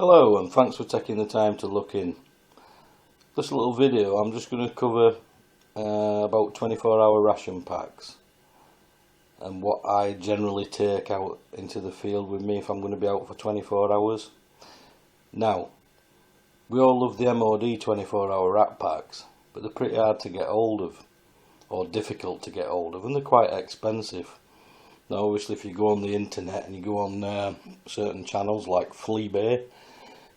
Hello, and thanks for taking the time to look in. This little video I'm just going to cover about 24-hour ration packs and what I generally take out into the field with me if I'm going to be out for 24 hours. Now, we all love the MOD 24-hour rat packs, but they're pretty hard to get hold of, or difficult to get hold of, and they're quite expensive. Now obviously if you go on the internet and you go on certain channels like Fleabay,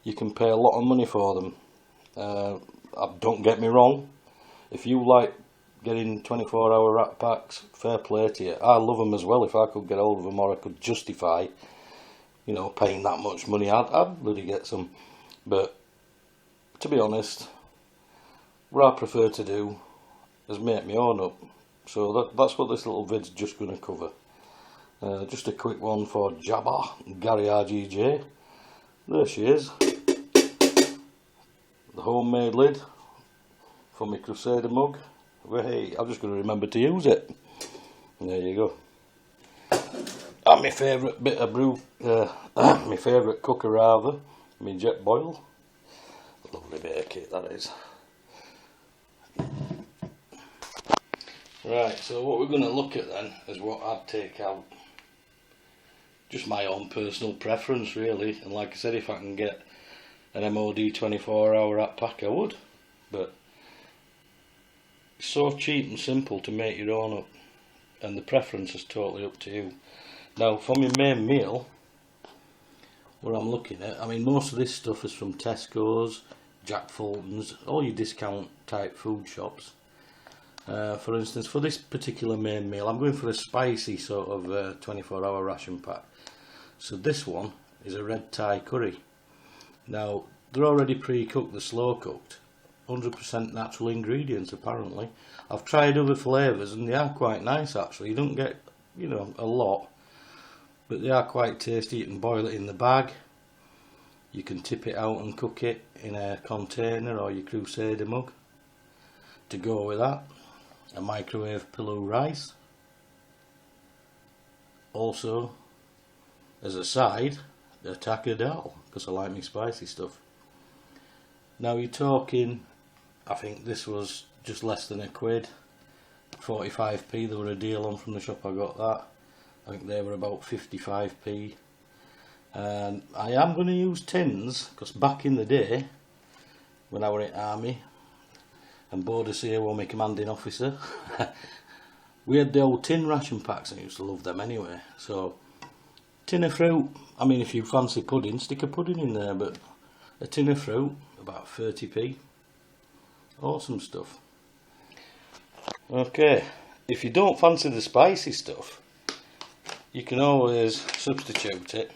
you can pay a lot of money for them. Don't get me wrong, if you like getting 24-hour rat packs, fair play to you. I love them as well. If I could get hold of them, or I could justify, you know, paying that much money, I'd really get some. But to be honest, what I prefer to do is make my own up. So that's what this little vid's just going to cover. Just a quick one for Jabba, Gary RGJ. There she is. The homemade lid for my Crusader mug. Hey, I'm just going to remember to use it. There you go. And my favourite bit of brew, my favourite cooker rather, my jet boil. Lovely bit of kit that is. Right, so what we're going to look at then is what I'd take out. Just my own personal preference really, and like I said, if I can get an MOD 24-hour rat pack I would, but it's so cheap and simple to make your own up, and the preference is totally up to you. Now for my main meal, what I'm looking at, I mean most of this stuff is from Tesco's, Jack Fulton's, all your discount type food shops. For instance, for this particular main meal, I'm going for a spicy sort of 24-hour ration pack. So this one is a red Thai curry. Now, they're already pre-cooked, they're slow cooked. 100% natural ingredients apparently. I've tried other flavours and they are quite nice actually. You don't get, you know, a lot, but they are quite tasty. You can boil it in the bag. You can tip it out and cook it in a container or your Crusader mug. To go with that, a microwave pillow rice. Also, as a side, a taka dal, because I like my spicy stuff. Now you're talking, I think this was just less than £1, 45p, there were a deal on from the shop I got that. I think they were about 55p. And I am going to use tins, because back in the day, when I were in army, and Boadicea was my commanding officer, we had the old tin ration packs and I used to love them anyway. So, tin of fruit, I mean if you fancy pudding, stick a pudding in there, but a tin of fruit, about 30p. Awesome stuff. Okay, if you don't fancy the spicy stuff, you can always substitute it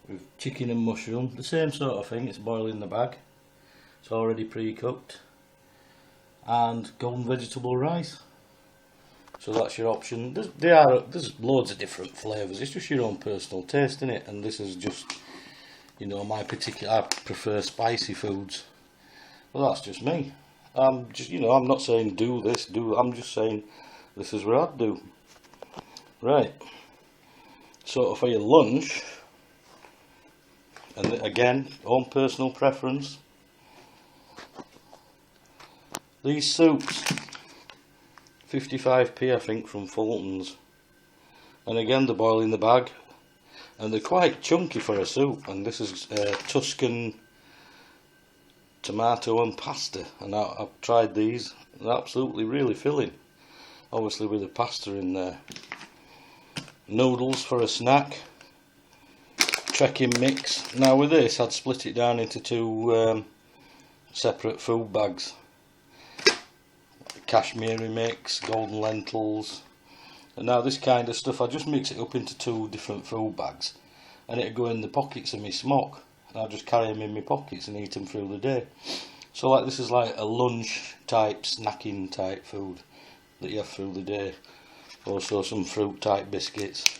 with chicken and mushroom, the same sort of thing, it's boiled in the bag, it's already pre-cooked, and golden vegetable rice. So that's your option. There's loads of different flavours, it's just your own personal taste in it, and this is just, you know, my particular, I prefer spicy foods. Well, that's just me. I'm just, you know, I'm not saying do this, I'm just saying this is what I'd do. Right, so for your lunch, and again, own personal preference, these soups, 55p I think from Fulton's, and again they're boiled in the bag, and they're quite chunky for a soup. And this is Tuscan tomato and pasta, and I've tried these, they're absolutely really filling, obviously with the pasta in there. Noodles for a snack, trekking mix. Now with this I'd split it down into two separate food bags. Kashmiri mix, golden lentils, and now this kind of stuff I just mix it up into two different food bags, and it'll go in the pockets of my smock, and I'll just carry them in my pockets and eat them through the day. So like this is like a lunch type, snacking type food that you have through the day. Also some fruit type biscuits.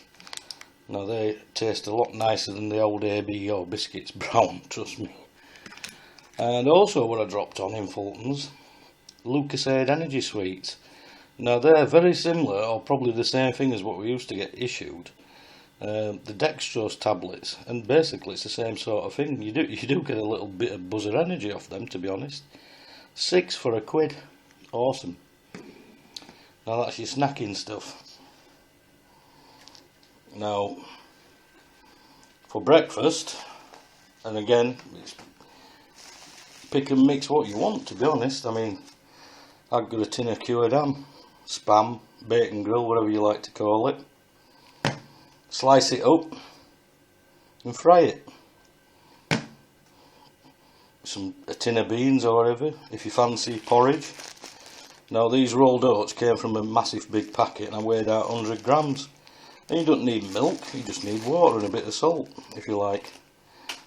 Now they taste a lot nicer than the old ABO biscuits brown, trust me. And also what I dropped on in Fulton's, Lucasade energy sweets. Now they're very similar, or probably the same thing as what we used to get issued, the dextrose tablets, and basically it's the same sort of thing. You do get a little bit of buzzer energy off them, to be honest. 6 for £1. Awesome. Now that's your snacking stuff. Now for breakfast, and again, it's pick and mix what you want, to be honest. I mean, I've got a tin of cured ham, spam, bacon grill, whatever you like to call it. Slice it up and fry it. A tin of beans or whatever, if you fancy porridge. Now these rolled oats came from a massive big packet and I weighed out 100 grams. And you don't need milk, you just need water and a bit of salt, if you like.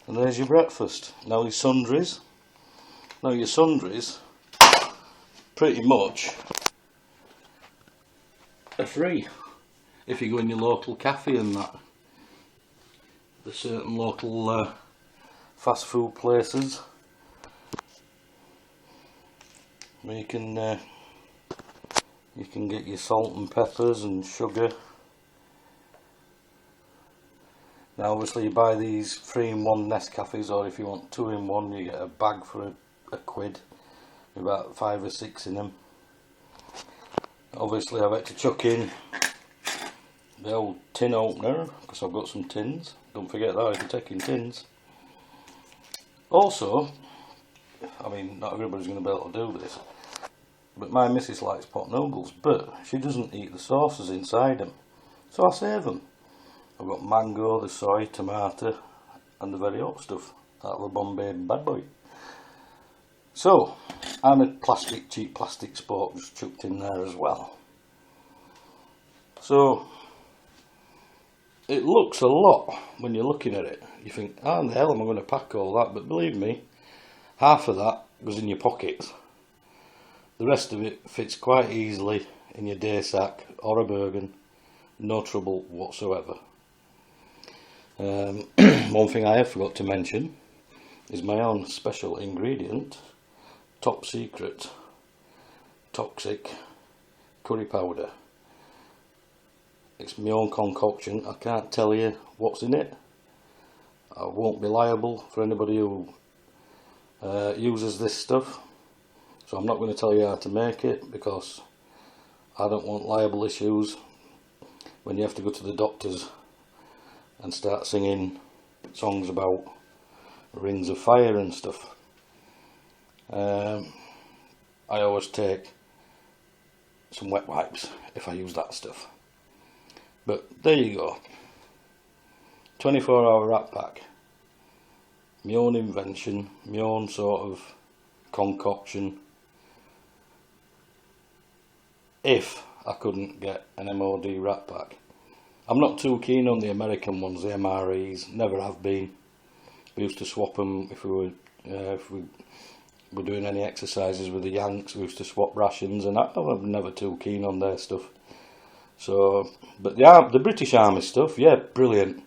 And there's your breakfast. Now your sundries. Now your sundries, pretty much, are free. If you go in your local cafe and that. There's certain local fast food places where you can get your salt and peppers and sugar. Now obviously you buy these 3-in-1 Nescafes, or if you want 2-in-1 you get a bag for £1, about 5 or 6 in them. Obviously I've had to chuck in the old tin opener because I've got some tins. Don't forget that if you're taking tins. Also, I mean, not everybody's going to be able to do this, but my missus likes pot noodles, but she doesn't eat the sauces inside them, so I save them. I've got mango, the soy, tomato and the very hot stuff out of a Bombay bad boy. So, and a cheap plastic spork just chucked in there as well. So, it looks a lot when you're looking at it. You think, how the hell am I going to pack all that? But believe me, half of that goes in your pockets. The rest of it fits quite easily in your day sack or a Bergen. No trouble whatsoever. One thing I have forgot to mention is my own special ingredient, top secret, toxic curry powder. It's my own concoction. I can't tell you what's in it. I won't be liable for anybody who uses this stuff, so I'm not going to tell you how to make it because I don't want liable issues when you have to go to the doctors and start singing songs about rings of fire and stuff. I always take some wet wipes if I use that stuff. But there you go, 24-hour rat pack, my own invention, my own sort of concoction. If I couldn't get an MOD rat pack. I'm not too keen on the American ones, the MRE'S, never have been. We used to swap them if we were doing any exercises with the Yanks. We used to swap rations, and I'm never too keen on their stuff. So, but the British Army stuff, yeah, brilliant.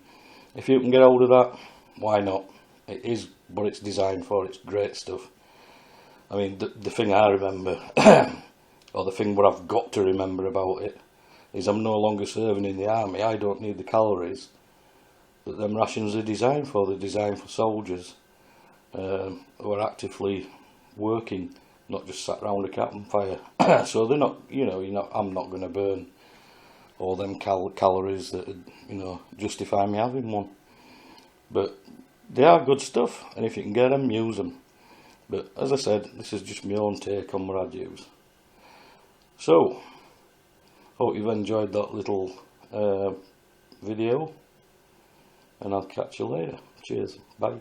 If you can get hold of that, why not? It is what it's designed for. It's great stuff. I mean, the thing I remember, or the thing what I've got to remember about it, is I'm no longer serving in the army. I don't need the calories that them rations are designed for. They're designed for soldiers who are actively working, not just sat round a campfire. So they're not, I'm not going to burn all them calories that justify me having one. But they are good stuff, and if you can get them, use them. But as I said, this is just my own take on what I'd use. So, hope you've enjoyed that little video, and I'll catch you later. Cheers, bye.